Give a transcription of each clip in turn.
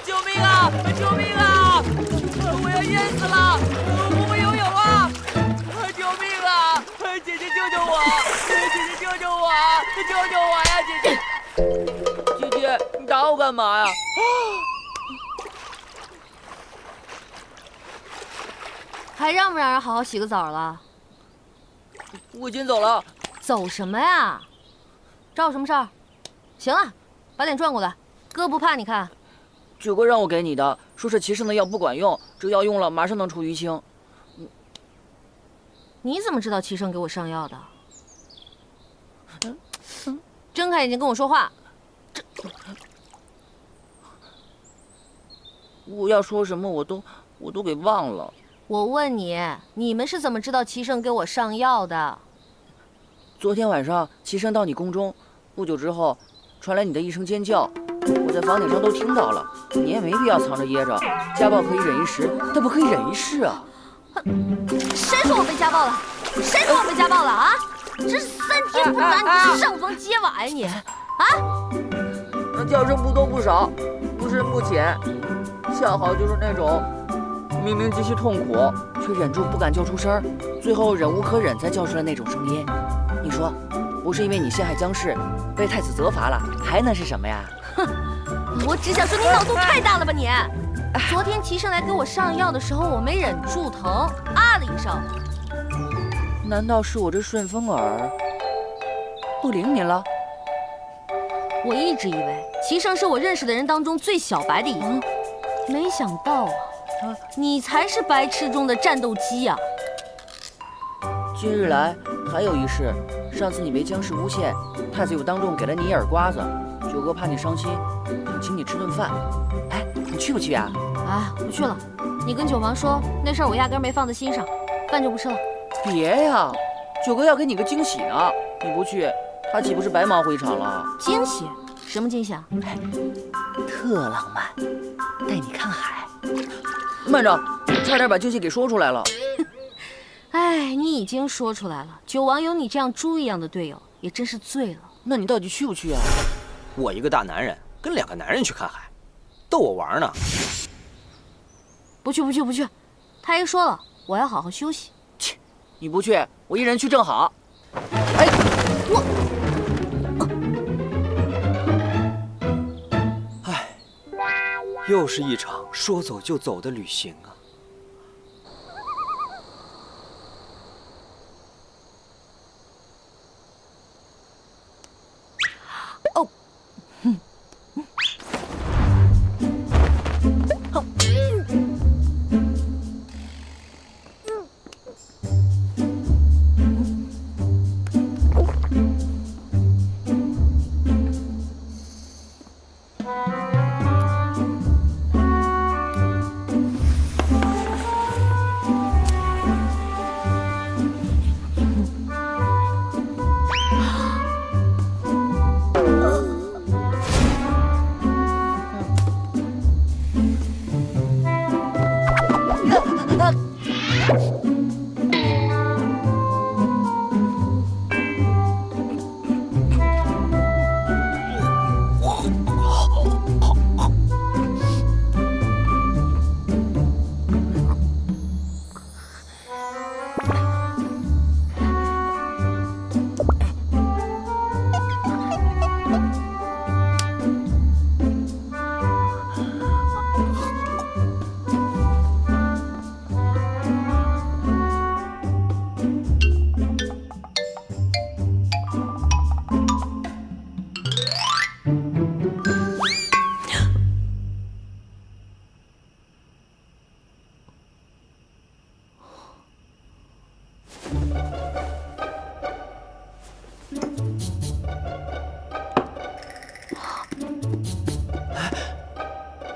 救命啊！救命啊！我要淹死了！我会游泳啊！救命啊！姐姐救救我！姐姐救救我！救救我呀！姐姐，姐姐，你打我干嘛呀？还让不让人好好洗个澡了？我先走了。走什么呀？找我什么事儿？行了，把脸转过来，哥不怕你看。九哥让我给你的，说是齐胜的药不管用，这药用了马上能出淤青。你怎么知道齐胜给我上药的？睁开眼睛跟我说话。我要说什么我都给忘了。我问你，你们是怎么知道齐胜给我上药的？昨天晚上齐胜到你宫中，不久之后，传来你的一声尖叫，我在房顶上都听到了。你也没必要藏着掖着，家暴可以忍一时，但不可以忍一世啊！谁说我被家暴了？谁说我被家暴了啊？这是3天不打，你这是上房揭瓦呀你！啊？那叫声不多不少，不深不浅，恰好就是那种明明极其痛苦，却忍住不敢叫出声，最后忍无可忍才叫出来那种声音。你说，不是因为你陷害姜氏，被太子责罚了，还能是什么呀？哼，我只想说你脑洞太大了吧你！昨天齐胜来给我上药的时候，我没忍住疼，啊了一声。难道是我这顺风耳不灵敏了？我一直以为齐胜是我认识的人当中最小白的一个，没想到啊，你才是白痴中的战斗机呀！今日来还有一事，上次你被姜氏诬陷，太子又当众给了你一耳刮子，九哥怕你伤心，想请你吃顿饭。哎，你去不去啊？啊，不去了。你跟九王说，那事儿我压根没放在心上，饭就不吃了。别呀，九哥要给你个惊喜呢，你不去，他岂不是白忙活一场了？惊喜？什么惊喜啊？特浪漫，带你看海。慢着，差点把惊喜给说出来了。哎，你已经说出来了。九王有你这样猪一样的队友，也真是醉了。那你到底去不去啊？我一个大男人跟2个男人去看海，逗我玩呢？不去不去不去，太医说了，我要好好休息。切，你不去，我一人去正好。哎，唉，又是一场说走就走的旅行啊。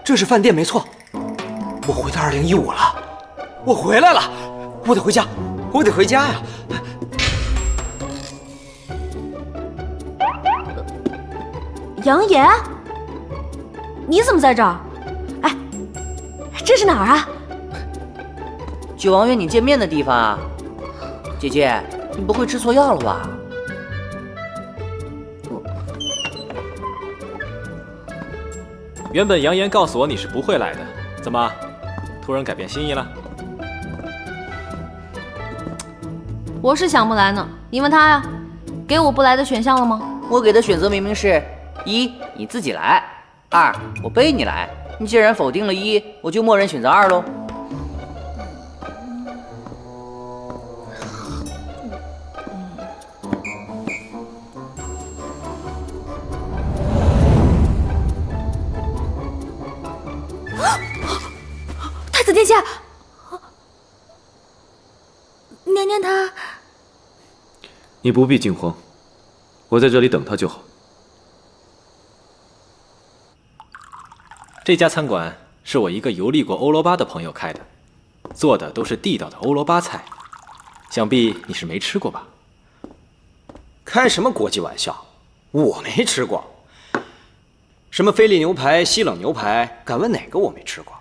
这是饭店没错，我回到2015了，我回来了，我得回家，我得回家呀！杨爷，你怎么在这儿？哎，这是哪儿啊？九王约你见面的地方啊。姐姐，你不会吃错药了吧？原本扬言告诉我你是不会来的，怎么突然改变心意了？我是想不来呢，你问他呀。给我不来的选项了吗？我给的选择明明是1，你自己来；2，我背你来。你既然否定了1，我就默认选择2喽。太子殿下，娘娘她……你不必惊慌，我在这里等他就好。这家餐馆是我一个游历过欧罗巴的朋友开的，做的都是地道的欧罗巴菜，想必你是没吃过吧？开什么国际玩笑？我没吃过。什么菲力牛排、西冷牛排，敢问哪个我没吃过？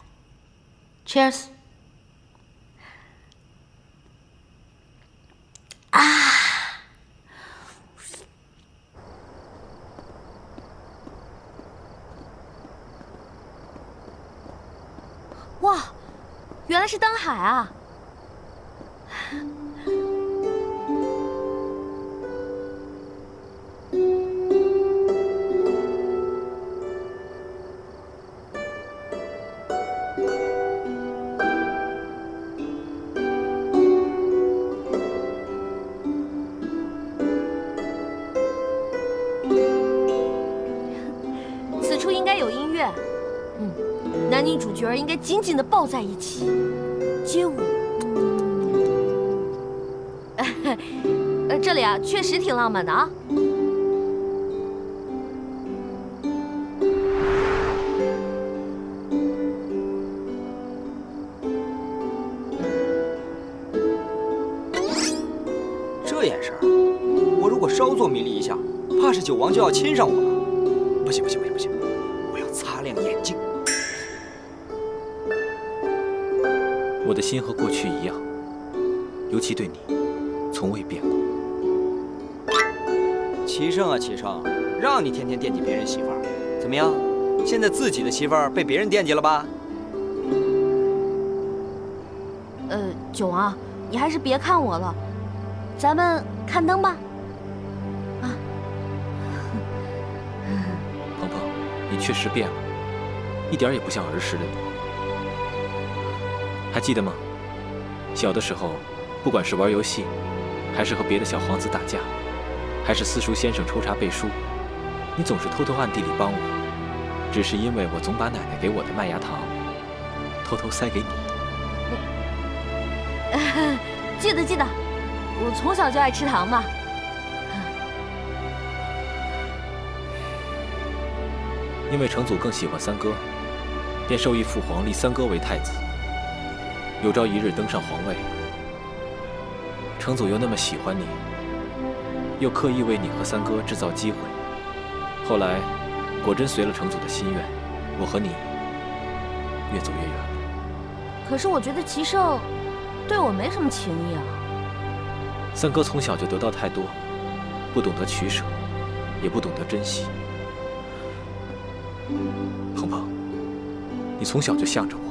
Cheers！ 哇，原来是灯海啊！此处应该有音乐。男女主角应该紧紧地抱在一起，街舞。这里啊，确实挺浪漫的啊。这眼神，我如果稍作迷离一下，怕是九王就要亲上我了。不行，我要擦亮眼睛。我的心和过去一样，尤其对你，从未变过。齐胜啊，齐胜，让你天天惦记别人媳妇儿，怎么样？现在自己的媳妇儿被别人惦记了吧？九王，你还是别看我了，咱们看灯吧。啊，鹏鹏，你确实变了，一点也不像儿时的你。还记得吗？小的时候，不管是玩游戏，还是和别的小皇子打架，还是私塾先生抽查背书，你总是偷偷暗地里帮我，只是因为我总把奶奶给我的麦芽糖偷偷塞给你。记得，我从小就爱吃糖嘛。因为成祖更喜欢三哥，便授意父皇立三哥为太子，有朝一日登上皇位。成祖又那么喜欢你，又刻意为你和三哥制造机会，后来果真随了成祖的心愿，我和你越走越远了。可是我觉得齐胜对我没什么情谊啊。三哥从小就得到太多，不懂得取舍，也不懂得珍惜。鹏鹏，你从小就向着我，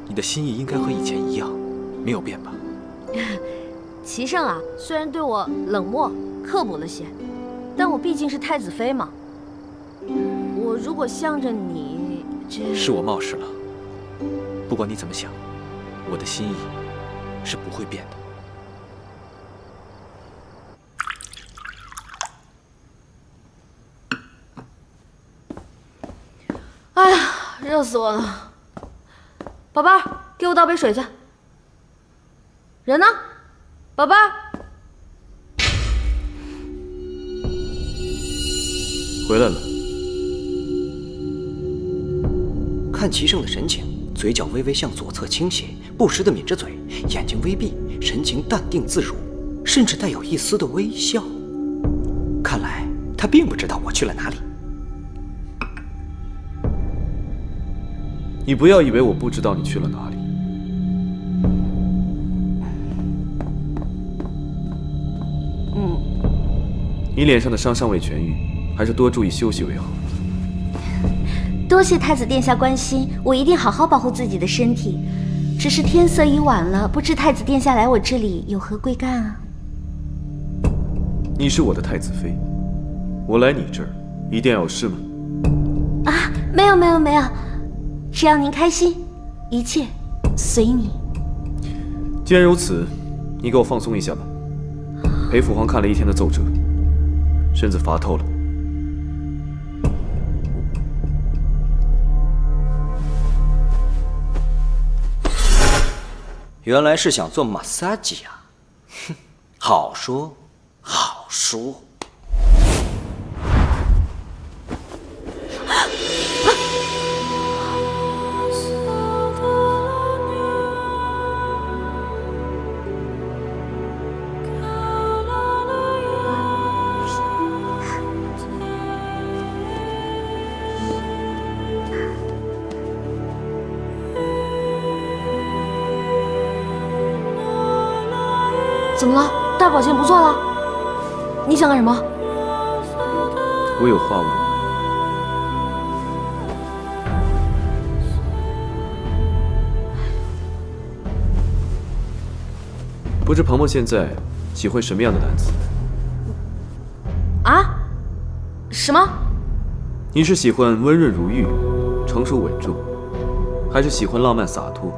你的心意应该和以前一样，没有变吧？齐胜啊，虽然对我冷漠刻薄了些，但我毕竟是太子妃嘛。我如果向着你，是我冒失了。不管你怎么想，我的心意是不会变的。哎呀，热死我了！宝贝儿，给我倒杯水去。人呢？宝贝儿，回来了。看齐胜的神情，嘴角微微向左侧倾斜，不时地抿着嘴，眼睛微闭，神情淡定自如，甚至带有一丝的微笑。看来他并不知道我去了哪里。你不要以为我不知道你去了哪里。你脸上的伤尚未痊愈，还是多注意休息为好。多谢太子殿下关心，我一定好好保护自己的身体。只是天色已晚了，不知太子殿下来我这里有何贵干啊？你是我的太子妃，我来你这儿一定要有事吗？啊，没有，只要您开心，一切随你。既然如此，你给我放松一下吧。陪父皇看了一天的奏折，身子乏透了。原来是想做马萨吉呀，哼，好说好说。怎么了？大保健不错了？你想干什么？我有话问。不知鹏鹏现在喜欢什么样的男子？啊？什么？你是喜欢温润如玉、成熟稳重，还是喜欢浪漫洒脱、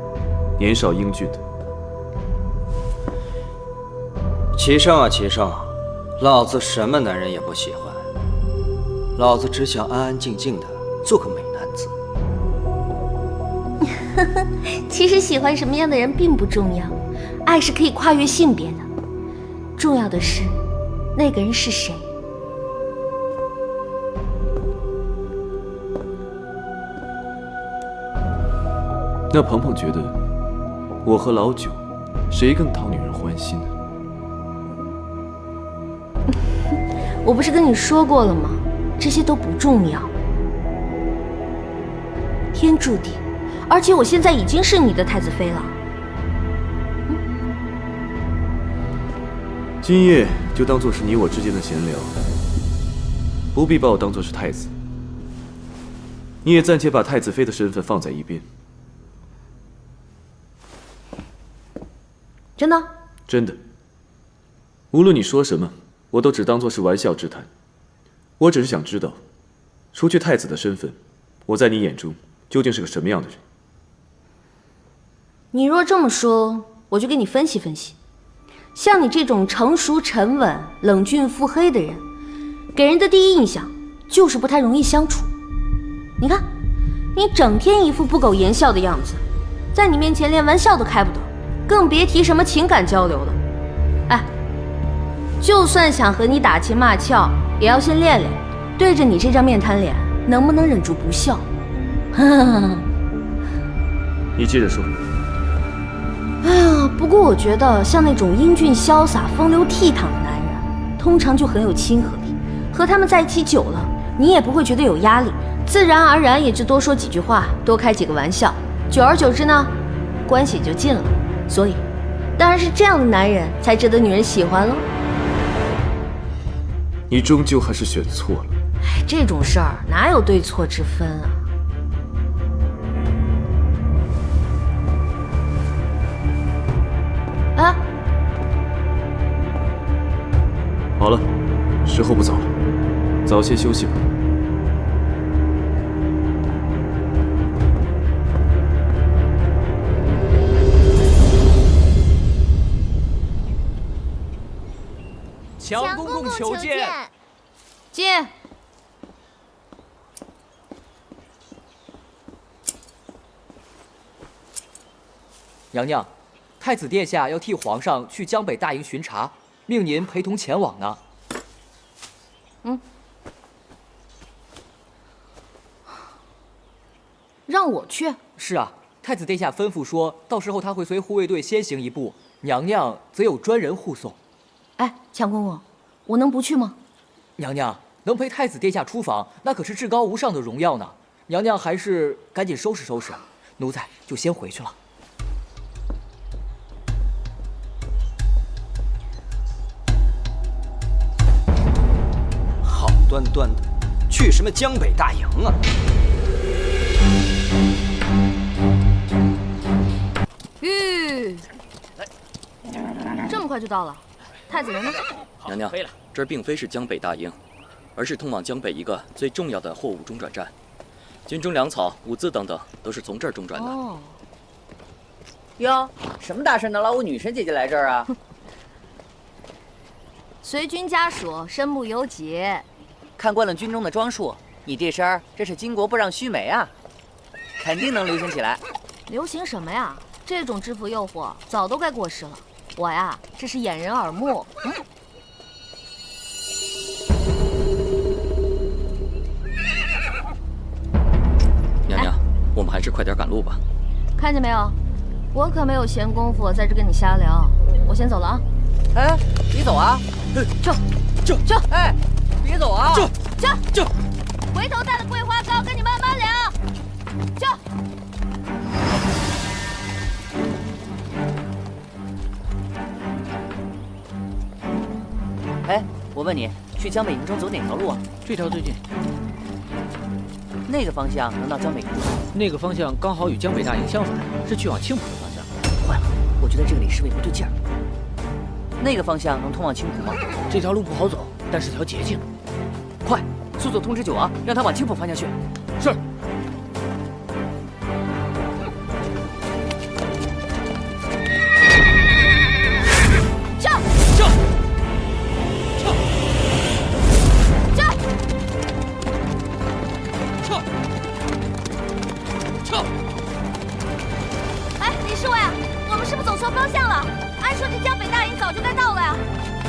年少英俊的？齐胜啊，齐胜，老子什么男人也不喜欢，老子只想安安静静的做个美男子。其实喜欢什么样的人并不重要，爱是可以跨越性别的，重要的是那个人是谁。那鹏鹏觉得我和老九谁更讨女人欢心呢？我不是跟你说过了吗？这些都不重要。天注定，而且我现在已经是你的太子妃了。今夜就当作是你我之间的闲聊，不必把我当作是太子。你也暂且把太子妃的身份放在一边。真的？真的。无论你说什么，我都只当作是玩笑之谈。我只是想知道，除去太子的身份，我在你眼中究竟是个什么样的人？你若这么说，我就给你分析分析。像你这种成熟沉稳、冷峻腹黑的人，给人的第一印象就是不太容易相处。你看，你整天一副不苟言笑的样子，在你面前连玩笑都开不得，更别提什么情感交流了。哎，就算想和你打情骂俏，也要先练练，对着你这张面瘫脸，能不能忍住不笑？你接着说。哎呀，不过我觉得像那种英俊潇洒、风流倜傥的男人，通常就很有亲和力。和他们在一起久了，你也不会觉得有压力，自然而然也就多说几句话，多开几个玩笑，久而久之呢，关系就近了。所以，当然是这样的男人才值得女人喜欢喽。你终究还是选错了。哎，这种事儿哪有对错之分啊？啊！好了，时候不早了，早些休息吧。强公公求见。进。娘娘，太子殿下要替皇上去江北大营巡查，命您陪同前往呢。让我去？是啊，太子殿下吩咐说，到时候他会随护卫队先行一步，娘娘则有专人护送。哎，强公公，我能不去吗？娘娘能陪太子殿下出访，那可是至高无上的荣耀呢。娘娘还是赶紧收拾收拾，奴才就先回去了。端端的去什么江北大营啊？这么快就到了，太子人呢？娘娘，这儿并非是江北大营，而是通往江北一个最重要的货物中转站，军中粮草、物资等等都是从这儿中转的。哦，哟，什么大事能劳我女神姐姐来这儿啊？随军家属，身不由己。看惯了军中的装束，你这身儿这是巾帼不让须眉啊，肯定能流行起来。流行什么呀？这种制服诱惑早都该过时了。我呀，这是掩人耳目。娘娘，我们还是快点赶路吧。看见没有，我可没有闲工夫在这跟你瞎聊。我先走了啊。哎，别走啊！就，哎，别走啊！就，回头带了桂花糕跟你慢慢聊。就。哎，我问你，去江北营中走哪条路啊？这条最近，那个方向能到江北营吗？那个方向刚好与江北大营相反，是去往青浦的方向。坏了，我觉得这个李侍卫不对劲儿。那个方向能通往青浦吗？这条路不好走，但是条捷径。快，速速通知九王，让他往青浦方向去。是。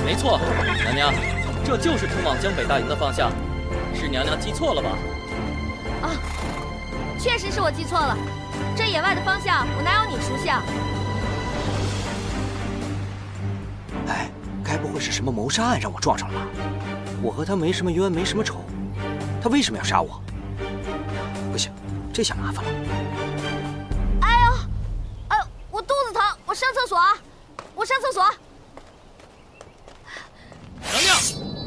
没错，娘娘，这就是通往江北大营的方向，是娘娘记错了吧？啊，确实是我记错了，这野外的方向我哪有你熟悉啊？哎，该不会是什么谋杀案让我撞上了吧？我和他没什么冤，没什么仇，他为什么要杀我？不行，这下麻烦了。哎呦，我肚子疼，我上厕所啊，我上厕所。娘娘，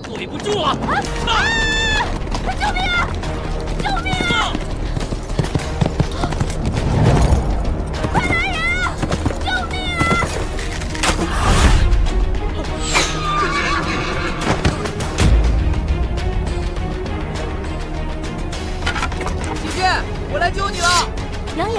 对不住了！救命啊！救命啊！快来人啊！救命啊！姐姐，我来救你了！杨言。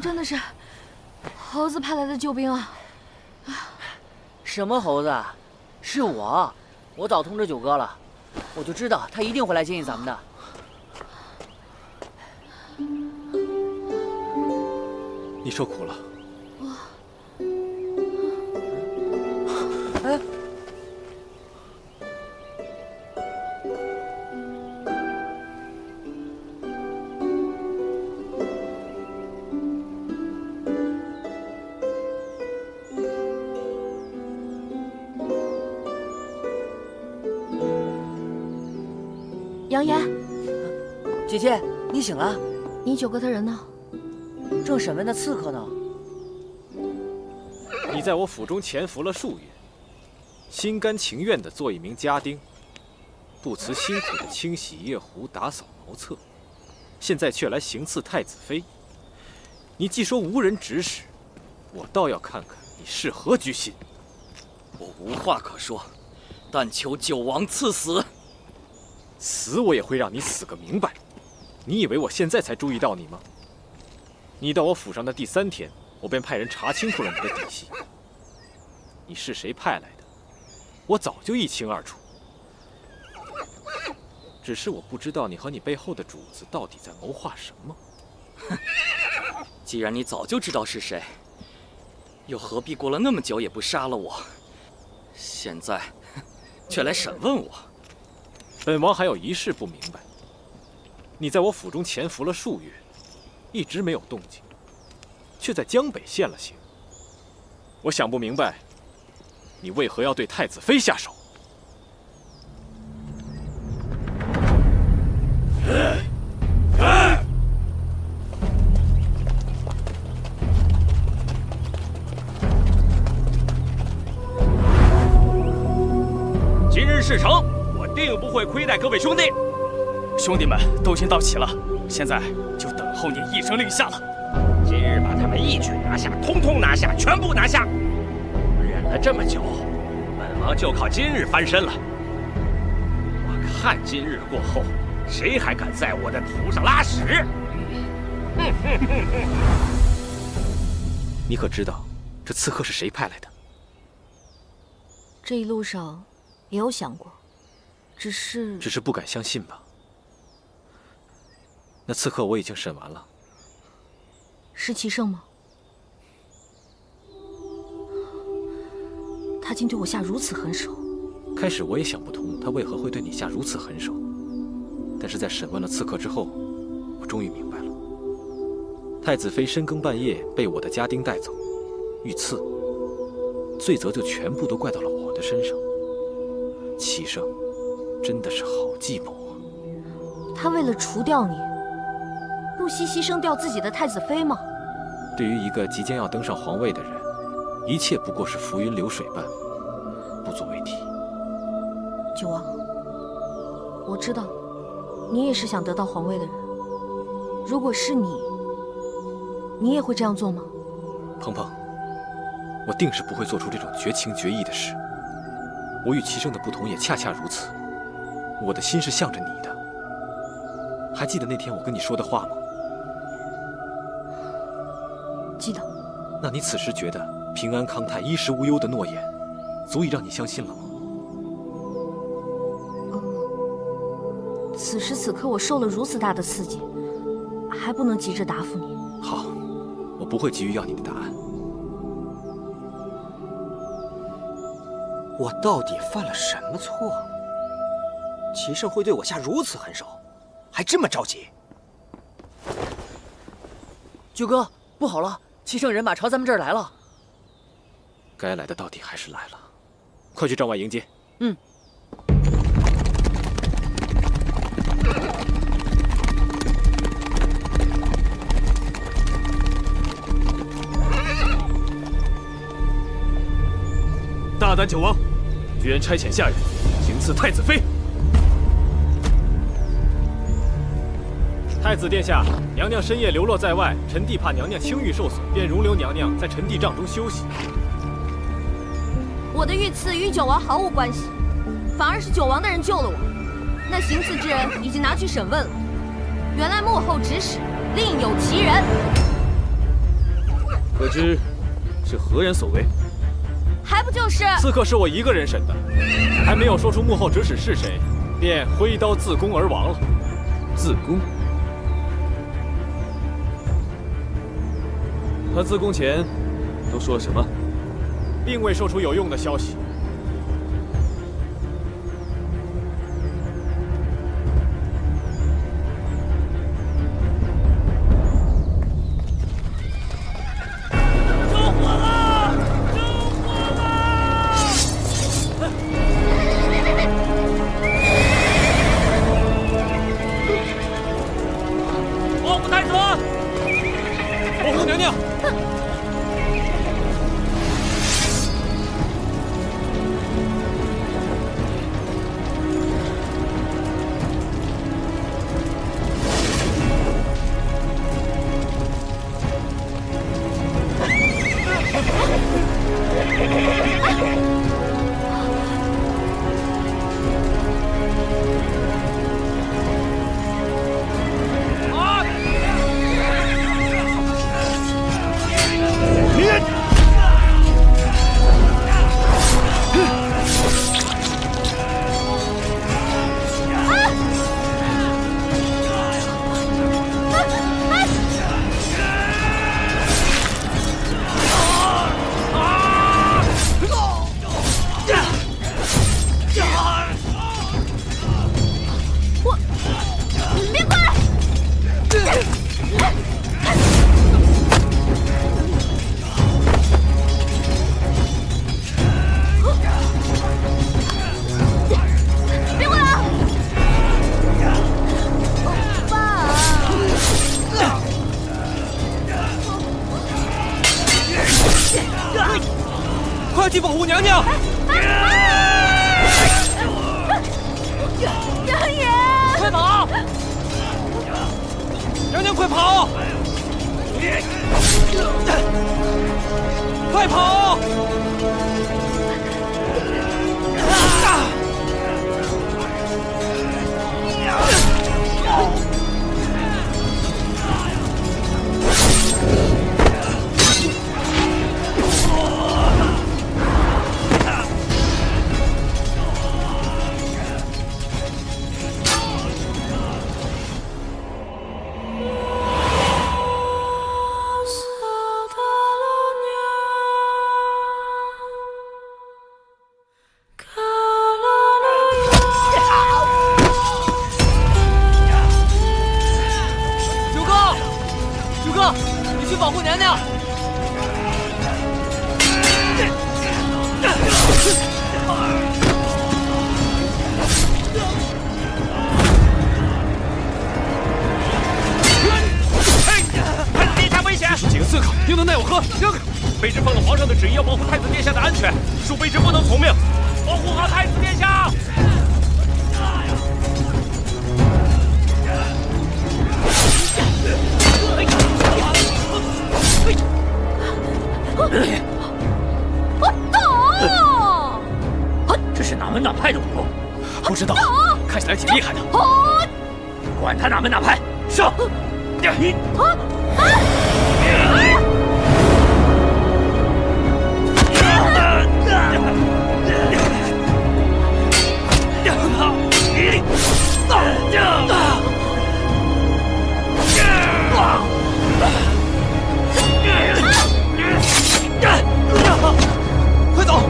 真的是猴子派来的救兵啊！什么猴子？是我，我早通知九哥了，我就知道他一定会来接应咱们的。你受苦了。哎。杨言，姐姐，你醒了？你九哥他人呢？正审问那刺客呢。你在我府中潜伏了数月，心甘情愿地做一名家丁，不辞辛苦的清洗夜壶、打扫茅厕，现在却来行刺太子妃。你既说无人指使，我倒要看看你是何居心。我无话可说，但求九王赐死。死我也会让你死个明白。你以为我现在才注意到你吗？你到我府上的第3天，我便派人查清楚了你的底细。你是谁派来的，我早就一清二楚。只是我不知道你和你背后的主子到底在谋划什么。既然你早就知道是谁，又何必过了那么久也不杀了我？现在却来审问我。本王还有一事不明白，你在我府中潜伏了数月，一直没有动静，却在江北现了形。我想不明白，你为何要对太子妃下手？今日事成，我定不会亏待各位兄弟。兄弟们都已经到齐了，现在就等候你一声令下了。今日把他们一举拿下，通通拿下，全部拿下。忍了这么久，本王就靠今日翻身了。我看今日过后，谁还敢在我的头上拉屎？你可知道这刺客是谁派来的？这一路上也有想过，只是不敢相信吧。那刺客我已经审完了。是齐胜吗？他竟对我下如此狠手。开始我也想不通他为何会对你下如此狠手，但是在审问了刺客之后，我终于明白了。太子妃深更半夜被我的家丁带走，遇刺，罪责就全部都怪到了我的身上。齐胜真的是好计谋啊！他为了除掉你，不惜牺牲掉自己的太子妃吗？对于一个即将要登上皇位的人，一切不过是浮云流水般，不足为提。九王，我知道你也是想得到皇位的人。如果是你，你也会这样做吗？鹏鹏，我定是不会做出这种绝情绝义的事。我与齐胜的不同也恰恰如此，我的心是向着你的。还记得那天我跟你说的话吗？记得。那你此时觉得平安康泰、衣食无忧的诺言，足以让你相信了吗？此时此刻我受了如此大的刺激，还不能急着答复你。好，我不会急于要你的答案。我到底犯了什么错？齐胜会对我下如此狠手，还这么着急？九哥，不好了，齐胜人马朝咱们这儿来了。该来的到底还是来了，快去帐外迎接。嗯。大胆九王，居然差遣下人行刺太子妃！太子殿下，娘娘深夜流落在外，臣弟怕娘娘清誉受损，便容留娘娘在臣弟帐中休息。我的遇刺与九王毫无关系，反而是九王的人救了我。那行刺之人已经拿去审问了，原来幕后指使另有其人。可知是何人所为？还不就是刺客是我一个人审的，还没有说出幕后指使是谁，便挥刀自宫而亡了。自宫？他自宫前都说了什么？并未说出有用的消息。娘！娘爷，快跑！娘娘，快跑！快跑！你去保护娘娘。太子殿下危险！这是几个刺客，又能奈我何？让开！卑职奉了皇上的旨意，要保护太子殿下的安全，恕卑职不能从命。保护好太子殿下！这是哪门哪派的武功？不知道，看起来挺厉害的。管他哪门哪派，上！快走！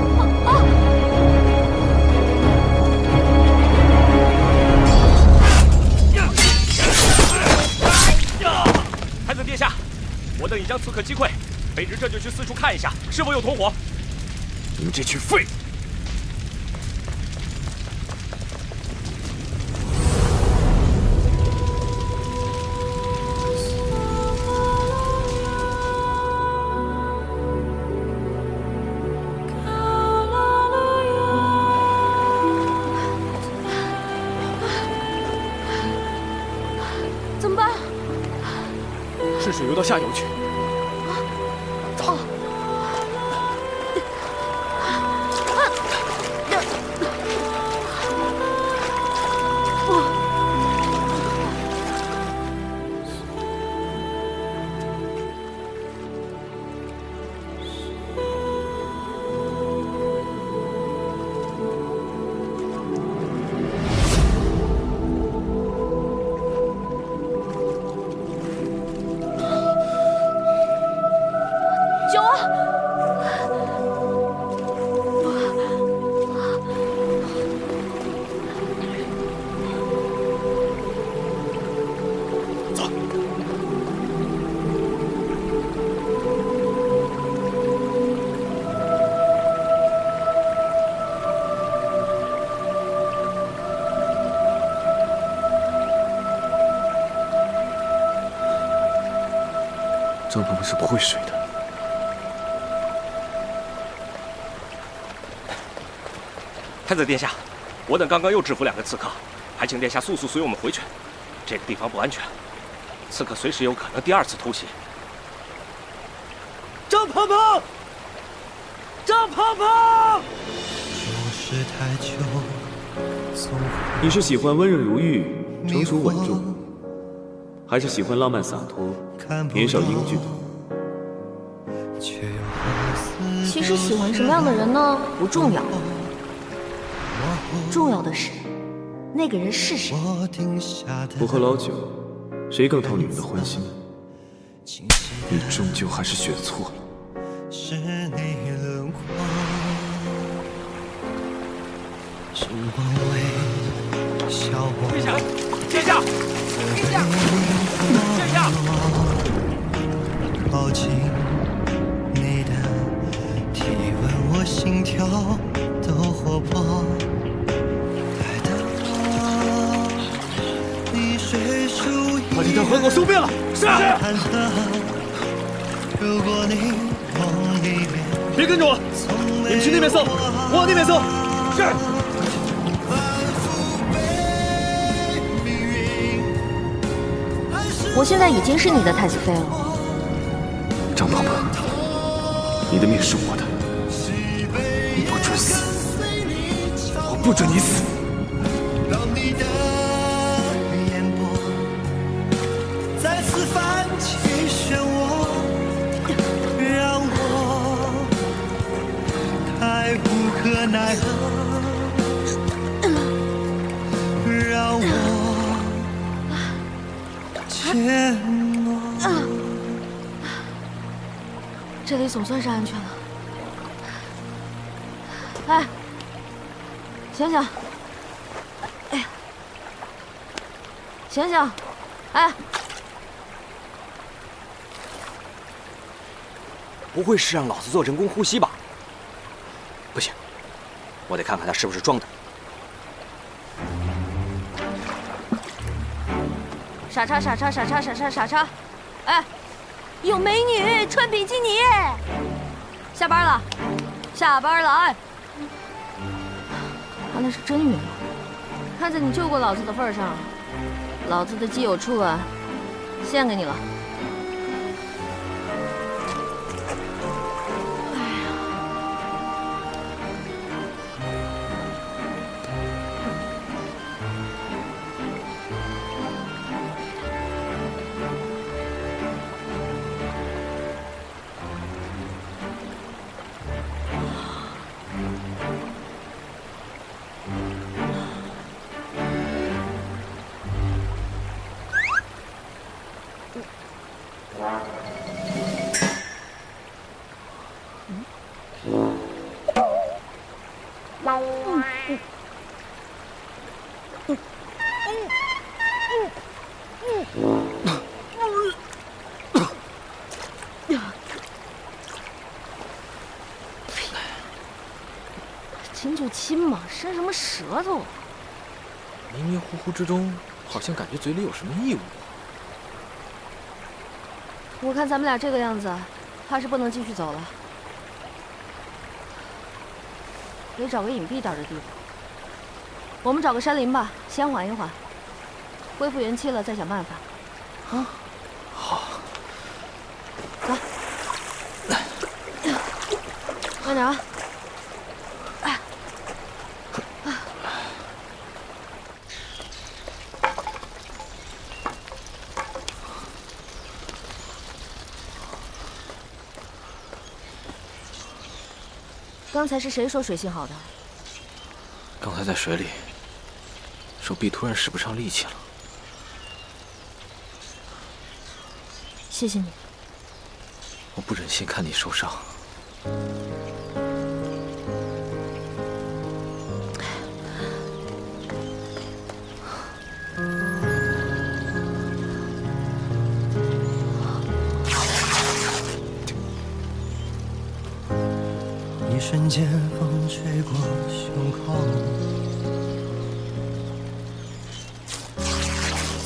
太子殿下，我等已将刺客击溃，卑职这就去四处看一下，是否有同伙。你们这群废物！怎么办？顺水游到下游去。走。九啊！走。张鹏鹏是不会水的。太子殿下，我等刚刚又制服2个刺客，还请殿下速速随我们回去。这个地方不安全，刺客随时有可能第2次突袭。张鹏鹏，张鹏鹏！你是喜欢温润如玉、成熟稳重，还是喜欢浪漫洒脱、年少英俊的？其实喜欢什么样的人呢，不重要，重要的是那个人是谁。不喝老酒，谁更讨女人的欢心？你终究还是选错了。是你轮廓，时光微笑我。殿下，殿下，殿下，殿下！抱紧你的体温，我心跳都活泼。把这条河狗收编了。是。如果你梦里面别跟着我。你们去那边搜，我往那边搜。是。我现在已经是你的太子妃了。张婆婆，你的命是我的，你不准死，我不准你死。让你的眼波再次泛起漩涡，让我太无可奈何，让我怯懦。这里总算是安全了。哎，醒醒！哎呀，醒醒！哎，不会是让老子做人工呼吸吧？不行，我得看看他是不是装的。傻叉傻叉傻叉傻叉傻叉！哎，有美女穿比基尼！下班了，下班了！哎，原来是真晕了。看在你救过老子的份上，老子的基友初吻献给你了。亲就亲嘛，伸什么舌头啊？迷迷糊糊之中，好像感觉嘴里有什么异物。我看咱们俩这个样子，怕是不能继续走了，得找个隐蔽点的地方。我们找个山林吧，先缓一缓，恢复元气了再想办法。啊，好。走，慢点啊！刚才是谁说水性好的？刚才在水里，手臂突然使不上力气了。谢谢你。我不忍心看你受伤。一瞬间，风吹过胸口，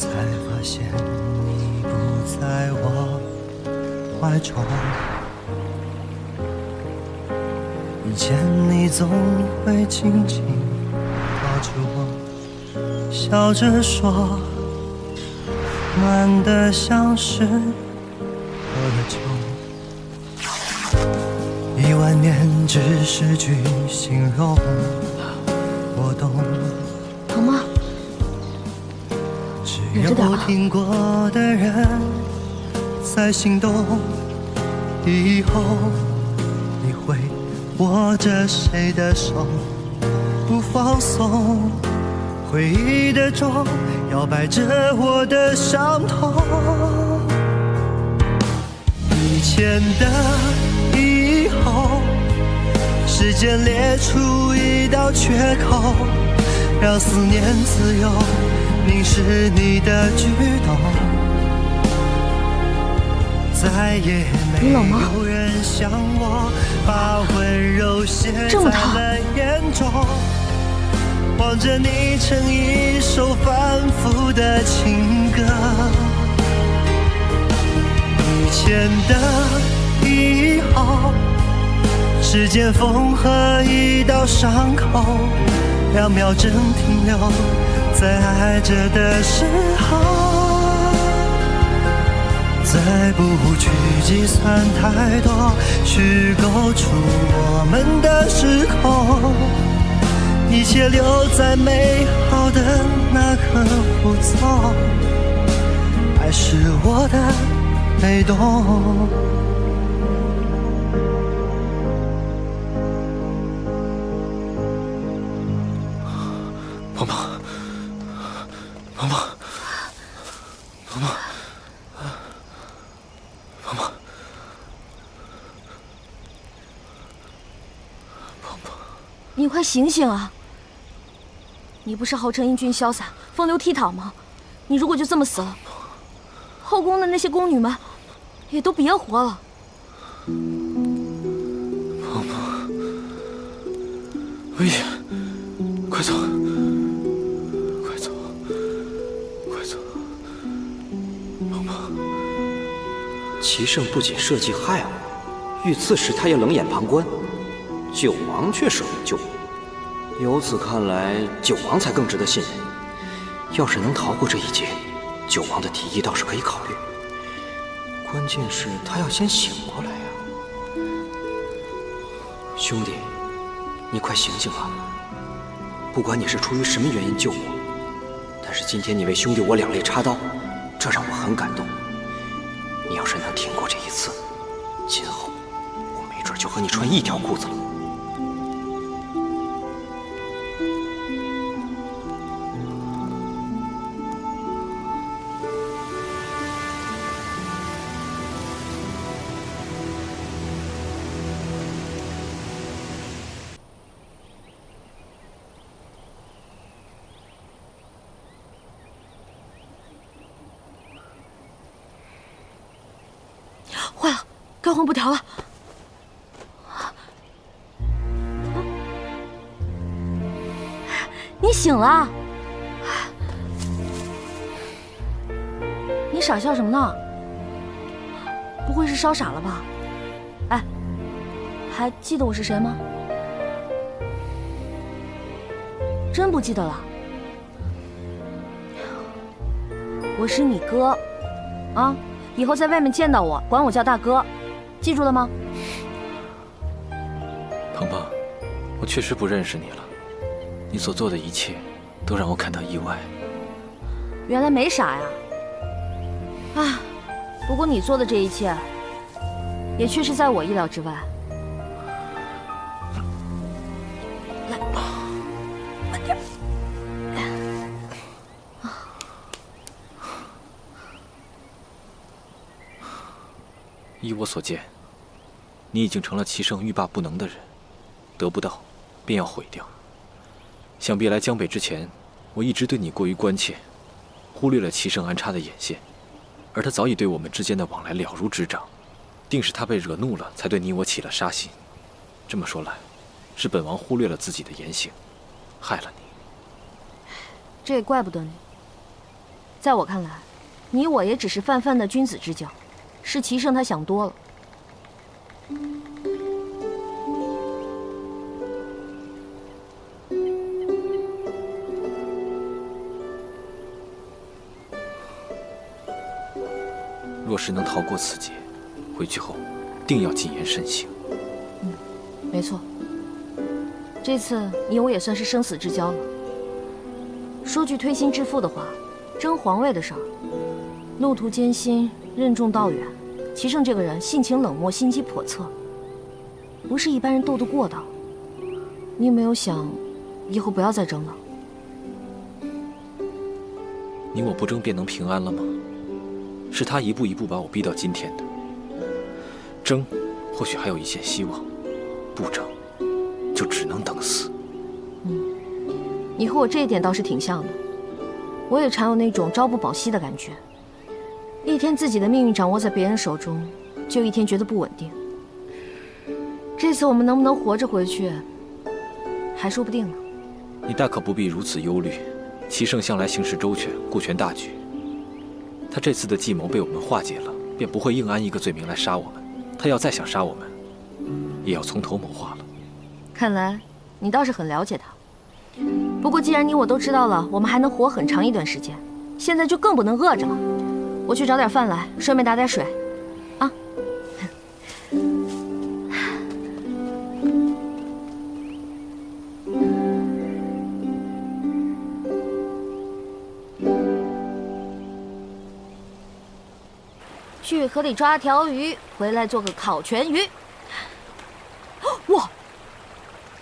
才发现你不在我怀中。以前你总会紧紧抱住我，笑着说，暖得像是喝了酒。10000年只是句形容，我懂。疼吗？只有听过的人才心动。以后你会握着谁的手不放松？回忆的钟摇摆着我的伤痛。以前的以后，时间裂出一道缺口，让思念自由凝视你的举动。再也没有人像我把温柔写在了眼中，望着你成一首反复的情歌。以前的以后，时间缝合一道伤口，2秒针停留在爱着的时候，再不去计算太多，虚构出我们的时空，一切留在美好的那刻不走，爱是我的被动。鹏鹏，鹏鹏，鹏鹏，鹏鹏，鹏鹏，你快醒醒啊！你不是号称英俊潇洒、风流倜傥吗？你如果就这么死了，后宫的那些宫女们也都别活了。鹏鹏，危险！快走！快走！快走！鹏鹏，齐胜不仅设计害我，遇刺时他也冷眼旁观，九王却舍命救我。由此看来，九王才更值得信任。要是能逃过这一劫，九王的提议倒是可以考虑。关键是他要先醒过来呀！兄弟，你快醒醒啊！不管你是出于什么原因救我，但是今天你为兄弟我两肋插刀，这让我很感动。你要是能挺过这一次，今后我没准就和你穿一条裤子了。坏了，该换布条了。你醒了？你傻笑什么呢？不会是烧傻了吧？哎，还记得我是谁吗？真不记得了？我是你哥，啊！以后在外面见到我，管我叫大哥，记住了吗？鹏鹏，我确实不认识你了，你所做的一切都让我感到意外。原来没傻呀！啊，不过你做的这一切，也确实在我意料之外。来，慢点。依我所见，你已经成了齐胜欲罢不能的人，得不到便要毁掉。想必来江北之前，我一直对你过于关切，忽略了齐胜安插的眼线，而他早已对我们之间的往来了如指掌，定是他被惹怒了，才对你我起了杀心。这么说来，是本王忽略了自己的言行，害了你。这也怪不得你。在我看来，你我也只是泛泛的君子之交。是齐胜他想多了。若是能逃过此劫，回去后定要谨言慎行。没错。这次你我也算是生死之交了。说句推心置腹的话，争皇位的事儿，路途艰辛，任重道远。齐胜这个人性情冷漠，心机叵测，不是一般人斗得过的。你有没有想，以后不要再争了？你我不争便能平安了吗？是他一步一步把我逼到今天的。争，或许还有一线希望；不争，就只能等死。你和我这一点倒是挺像的。我也常有那种朝不保夕的感觉。一天自己的命运掌握在别人手中，就一天觉得不稳定。这次我们能不能活着回去，还说不定呢。你大可不必如此忧虑。齐胜向来行事周全，顾全大局。他这次的计谋被我们化解了，便不会硬安一个罪名来杀我们。他要再想杀我们，也要从头谋划了。看来你倒是很了解他。不过既然你我都知道了，我们还能活很长一段时间，现在就更不能饿着了。我去找点饭来，顺便打点水，啊。去河里抓条鱼，回来做个烤全鱼。哇，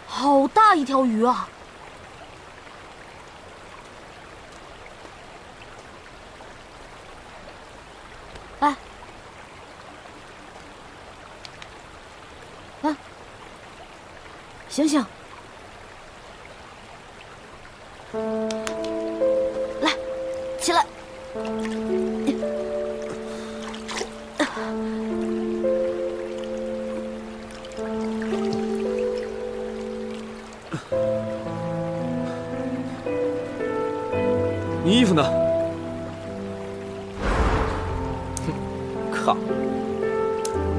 好大一条鱼啊！哎，啊，醒醒！来，起来！你衣服呢？靠！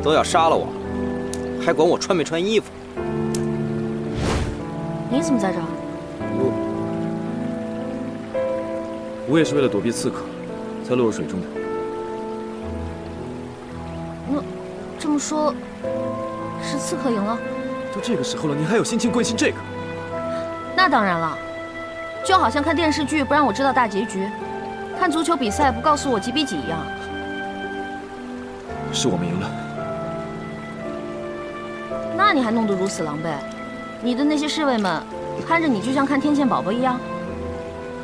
都要杀了我，还管我穿没穿衣服？你怎么在这儿？我也是为了躲避刺客，才落入水中的。那这么说，是刺客赢了？都这个时候了，你还有心情关心这个？那当然了，就好像看电视剧不让我知道大结局，看足球比赛不告诉我几比几一样。是我们赢了。那你还弄得如此狼狈，你的那些侍卫们看着你就像看天线宝宝一样。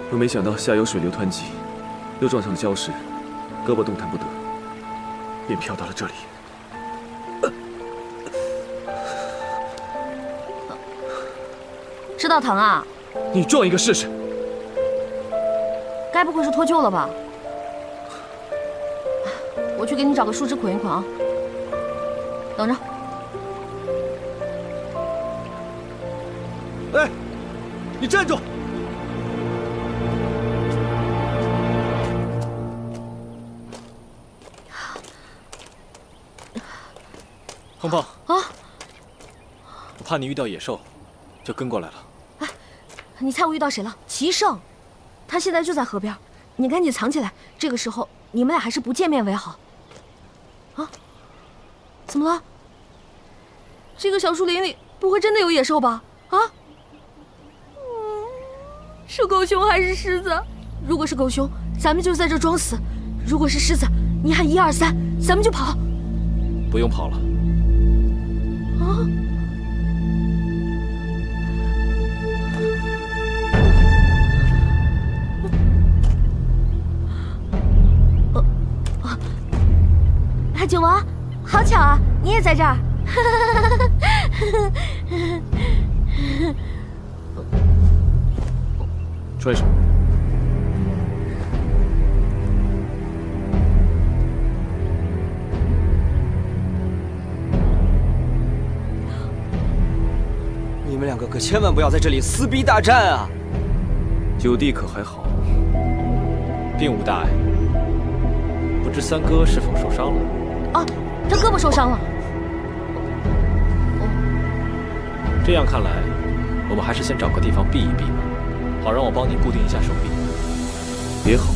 可没想到下游水流湍急，又撞上了礁石，胳膊动弹不得，便飘到了这里。知道疼啊？你撞一个试试。该不会是脱臼了吧？我去给你找个树枝捆一捆啊。等着。哎，你站住！碰碰啊！我怕你遇到野兽，就跟过来了。哎，你猜我遇到谁了？齐胜，他现在就在河边，你赶紧藏起来。这个时候你们俩还是不见面为好。啊？怎么了？这个小树林里不会真的有野兽吧？啊？是狗熊还是狮子？如果是狗熊，咱们就在这装死；如果是狮子，你喊1、2、3，咱们就跑。不用跑了。啊！九王，好巧啊，你也在这儿。穿上。你们两个可千万不要在这里撕逼大战啊！九弟可还好？并无大碍。不知三哥是否受伤了？啊，他胳膊受伤了。这样看来，我们还是先找个地方避一避吧，好让我帮你固定一下手臂。也好。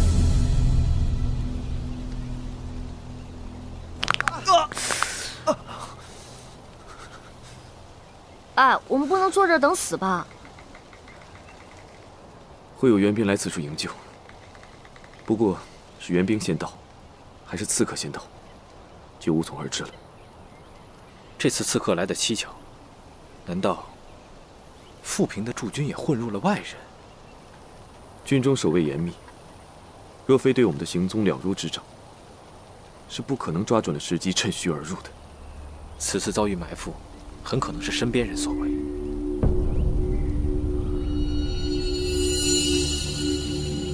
哎，我们不能坐这儿等死吧？会有援兵来此处营救，不过是援兵先到，还是刺客先到，就无从而知了。这次刺客来得蹊跷，难道富平的驻军也混入了外人？军中守卫严密，若非对我们的行踪了如指掌，是不可能抓准了时机趁虚而入的。此次遭遇埋伏，很可能是身边人所为。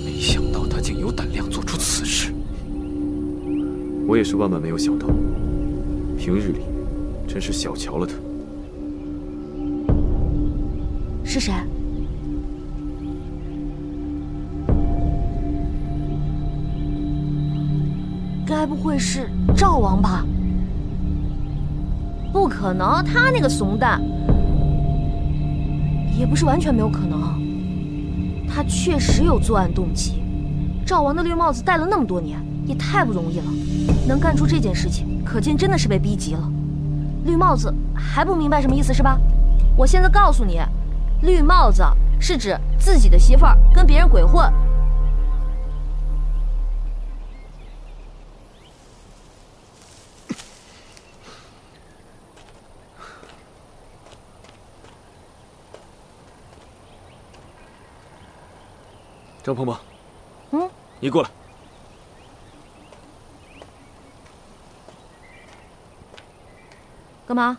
没想到他竟有胆量做出此事。我也是万万没有想到，平日里真是小瞧了他。是谁？该不会是赵王吧？不可能，他那个怂蛋，也不是完全没有可能。他确实有作案动机。赵王的绿帽子戴了那么多年，也太不容易了，能干出这件事情，可见真的是被逼急了。绿帽子还不明白什么意思是吧？我现在告诉你，绿帽子是指自己的媳妇儿跟别人鬼混。张鹏鹏，嗯，你过来。干嘛？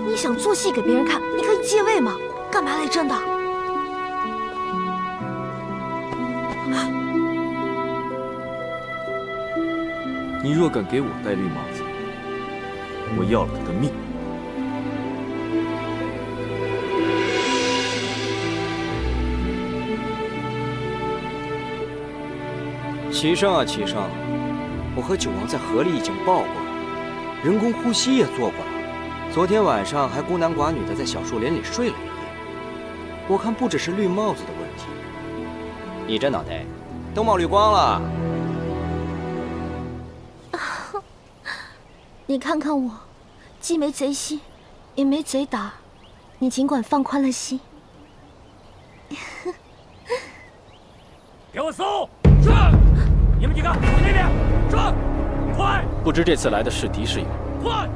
你想做戏给别人看，你可以借位嘛，干嘛来真的？你若敢给我戴绿帽子，我要了他的命！齐胜啊，齐胜，我和九王在河里已经抱过了，人工呼吸也做过了。昨天晚上还孤男寡女的在小树林里睡了一夜，我看不只是绿帽子的问题，你这脑袋都冒绿光了。你看看我，既没贼心，也没贼胆，你尽管放宽了心。给我搜！是！你们几个往那边！是！快！不知这次来的是敌是友？快！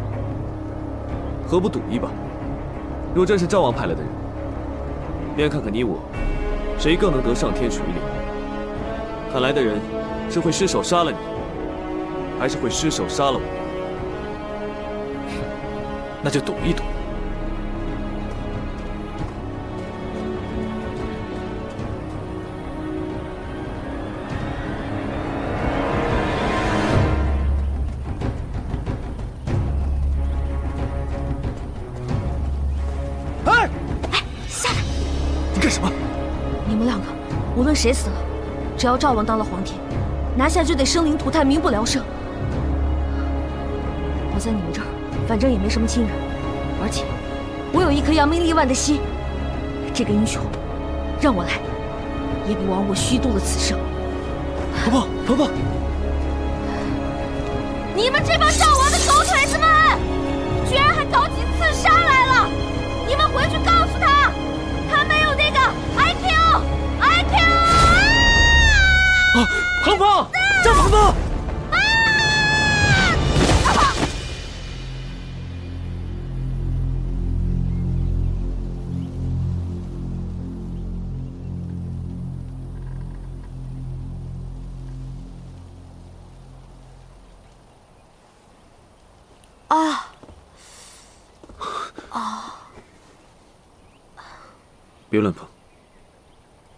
何不赌一把？若真是赵王派来的人，便看看你我谁更能得上天水里。看来的人是会失手杀了你，还是会失手杀了我？那就赌一赌。你们两个，无论谁死了，只要赵王当了皇帝，拿下就得生灵涂炭，民不聊生。我在你们这儿，反正也没什么亲人，而且我有一颗扬名立万的心。这个英雄，让我来，也比枉我虚度了此生。鹏鹏，鹏鹏，你们这帮赵王的狗腿子们，居然还搞起刺杀来了！你们回去告诉他，他没有那个 IQ。啊，鹏鹏，张鹏鹏！别乱碰！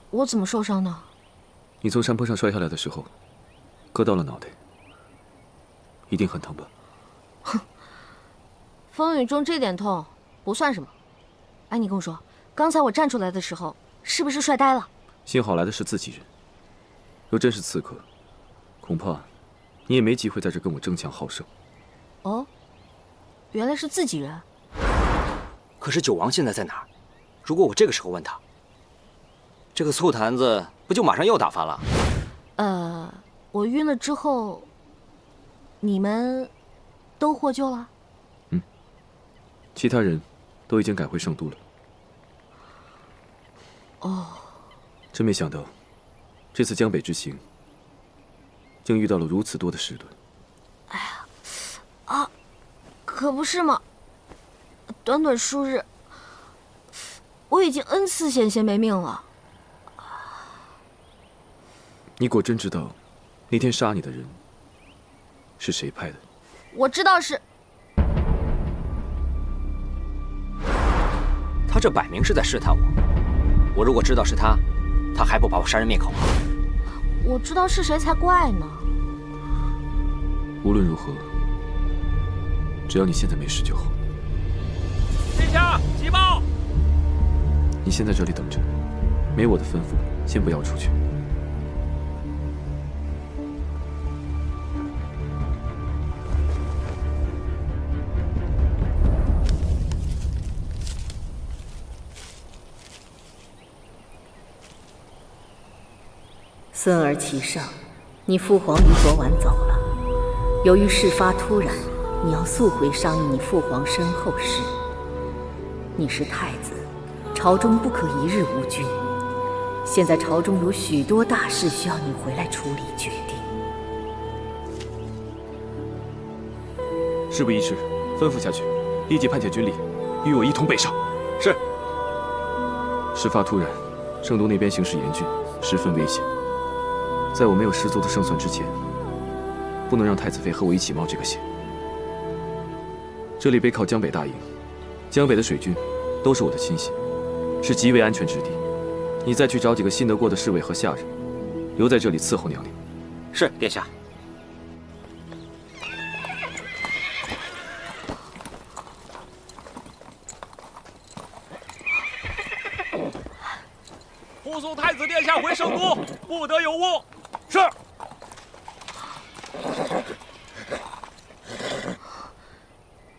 我怎么受伤呢？你从山坡上摔下来的时候，割到了脑袋，一定很疼吧？哼，风雨中这点痛不算什么。哎，你跟我说，刚才我站出来的时候，是不是摔呆了？幸好来的是自己人，若真是刺客，恐怕你也没机会在这跟我争强好胜。哦，原来是自己人。可是九王现在在哪儿？如果我这个时候问他，这个醋坛子不就马上又打翻了？我晕了之后，你们都获救了？嗯，其他人都已经赶回圣都了。哦，真没想到，这次江北之行，竟遇到了如此多的事端。哎呀，啊，可不是嘛！短短数日，我已经 N 次险些没命了。你果真知道，那天杀你的人是谁派的？我知道是。他这摆明是在试探我。我如果知道是他，他还不把我杀人灭口啊？我知道是谁才怪呢。无论如何，只要你现在没事就好。殿下，急报！你先在这里等着，没我的吩咐，先不要出去。孙儿启上，你父皇于昨晚走了。由于事发突然，你要速回商议你父皇身后事。你是太子，朝中不可一日无君。现在朝中有许多大事需要你回来处理决定。事不宜迟，吩咐下去，立即派遣军力，与我一同北上。是。事发突然，圣都那边形势严峻，十分危险。在我没有十足的胜算之前，不能让太子妃和我一起冒这个险。这里背靠江北大营，江北的水军都是我的亲信，是极为安全之地。你再去找几个信得过的侍卫和下人，留在这里伺候娘娘。是，殿下。护送太子殿下回圣都，不得有误。是。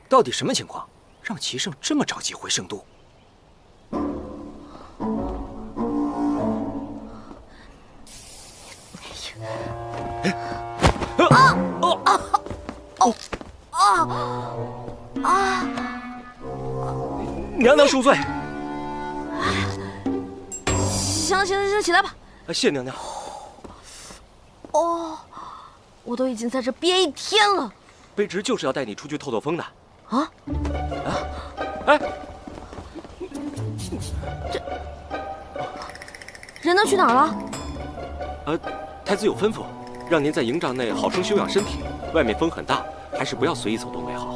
到底什么情况，让齐胜这么着急回圣都？娘娘恕罪。行，起来吧。谢娘娘。哦，我都已经在这憋一天了。卑职就是要带你出去透透风的。啊？哎，这人都去哪儿了？太子有吩咐，让您在营帐内好生休养身体。外面风很大，还是不要随意走动为好。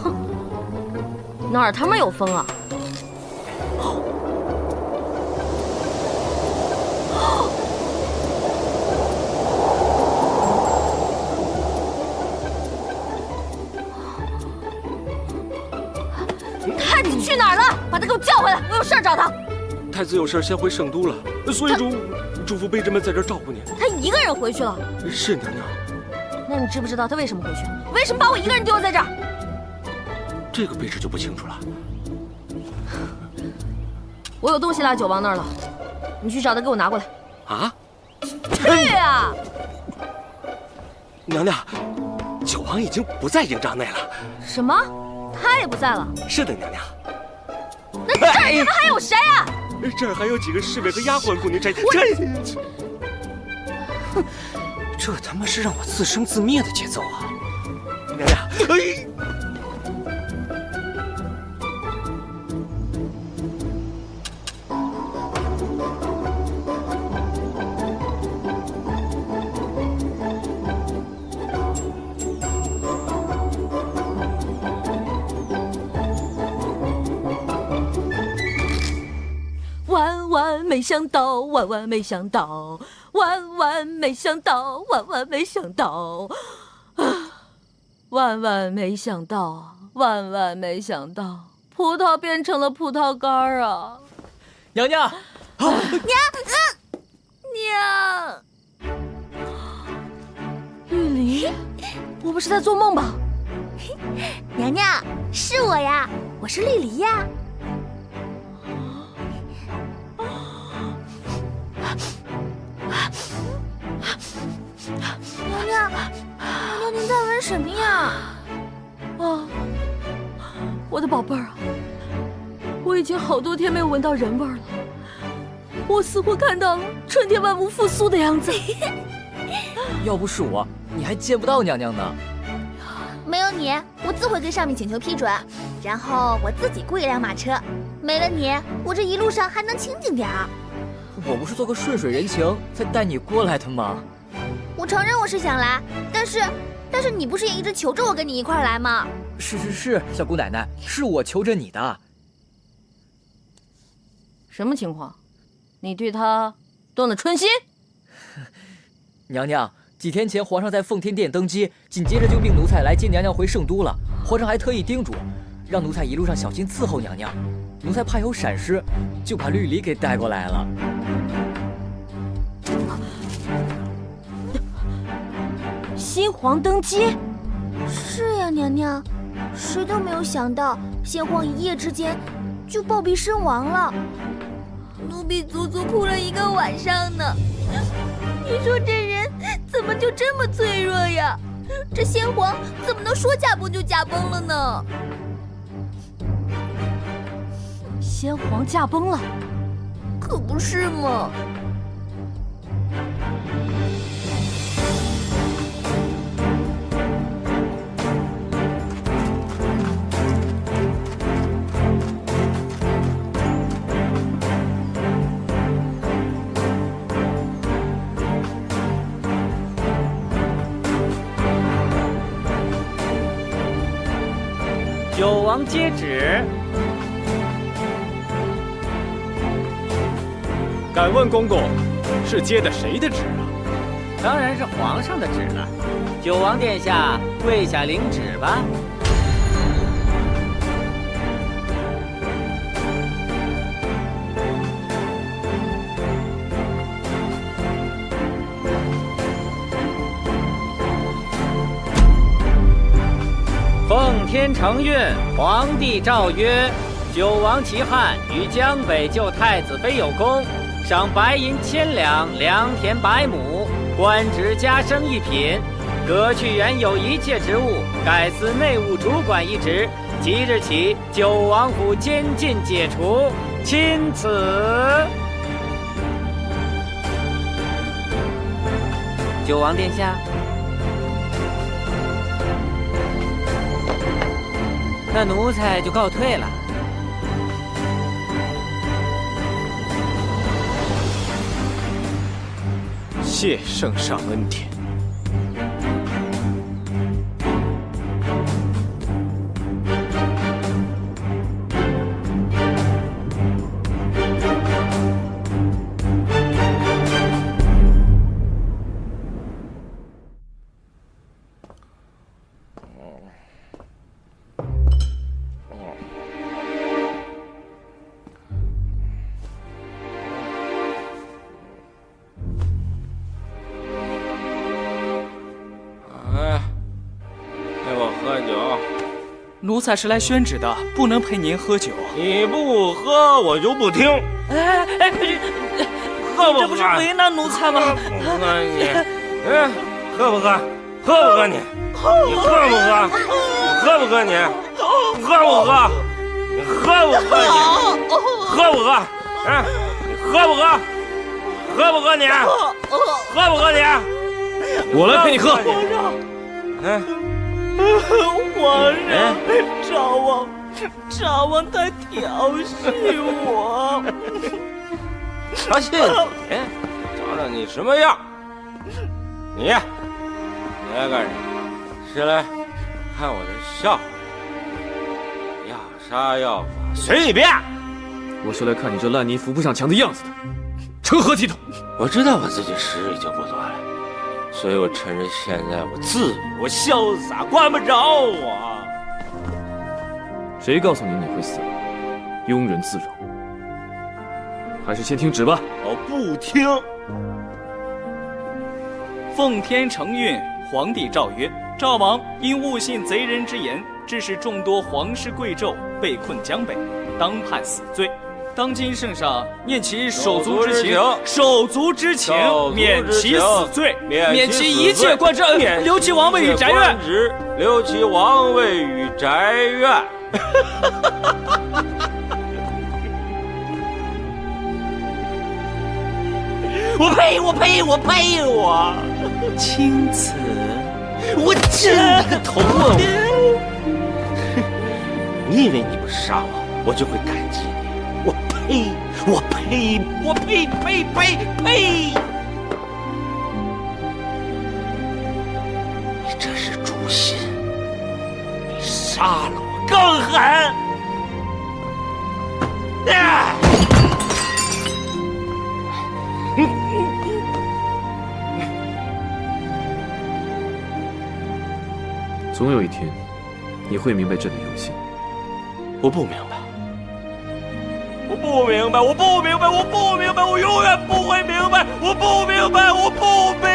哼，哪儿他妈有风啊？太子去哪儿了？把他给我叫回来，我有事儿找他。太子有事先回圣都了，所以嘱咐卑职们在这儿照顾您。他一个人回去了。是娘娘。那你知不知道他为什么回去？为什么把我一个人丢在这儿？这个卑职就不清楚了。我有东西落酒王那儿了，你去找他给我拿过来。啊？去呀！娘娘，酒王已经不在营帐内了。什么？他也不在了？是的，娘娘。那这儿他们还有谁啊？这儿还有几个侍卫和丫鬟供您差。哼，这他妈是让我自生自灭的节奏啊！娘娘，万万没想到，万万没想到，万万没想到，万万没想到，万万没想到，万万没想到，葡萄变成了葡萄干儿啊！娘娘，娘，玉离，我不是在做梦吧？娘娘，是我呀，我是绿篱呀。娘娘，您在闻什么呀？啊，我的宝贝儿啊，我已经好多天没有闻到人味儿了，我似乎看到了春天万物复苏的样子。要不是我，你还见不到娘娘呢。没有你，我自会跟上面请求批准，然后我自己雇一辆马车。没了你，我这一路上还能清静点儿。我不是做个顺水人情才带你过来的吗？我承认我是想来，但是你不是也一直求着我跟你一块儿来吗？是，小姑奶奶，是我求着你的。什么情况？你对他动了春心？娘娘，几天前皇上在奉天殿登基，紧接着就命奴才来接娘娘回圣都了。皇上还特意叮嘱，让奴才一路上小心伺候娘娘。奴才怕有闪失，就把绿篱给带过来了。新皇登基？是呀，娘娘，谁都没有想到，先皇一夜之间就暴毙身亡了。奴婢足足哭了1个晚上呢。你说这人怎么就这么脆弱呀？这先皇怎么能说驾崩就驾崩了呢？先皇驾崩了，可不是嘛。九王接旨。敢问公公，是接的谁的旨啊？当然是皇上的旨了。九王殿下，跪下领旨吧。奉天承运，皇帝诏曰：九王齐汉于江北救太子妃有功，赏白银1000两，良田100亩，官职加升1品，革去原有一切职务，改司内务主管一职。即日起，九王府监禁解除，钦此。九王殿下。那奴才就告退了。谢圣上恩典。奴才是来宣旨的，不能陪您喝酒。你不喝，我就不听。喝不喝？这不是为难奴才吗？喝你，喝不喝？喝不喝你？你喝不喝？喝不喝你？喝不喝？你喝不喝你？喝不喝？你喝不喝？喝不喝你？喝不喝你？我来陪你喝。皇上，赵王他调戏我。调戏你？瞧瞧你什么样？你来干什么？是来看我的笑话？要杀要剐随你便。我是来看你这烂泥扶不上墙的样子的，成何体统？我知道我自己时日就不多了，所以我趁着现在我自由潇洒，管不着我。谁告诉你你会死？庸人自扰。还是先听旨吧。我不听。奉天承运，皇帝诏曰：赵王因误信贼人之言，致使众多皇室贵胄被困江北，当判死罪。当今圣上念其手足之情，免其死罪，免其一切官职，留其王位与宅院。留其王位与宅院。我呸！钦此。我敬你个头啊！你以为你不杀我，我就会感激你？我呸！你这是诛心，你杀了我更狠！总有一天，你会明白这个游戏。我不明白，我不明白，我不明白，我不明白，我永远不会明白，我不明白，我不明白。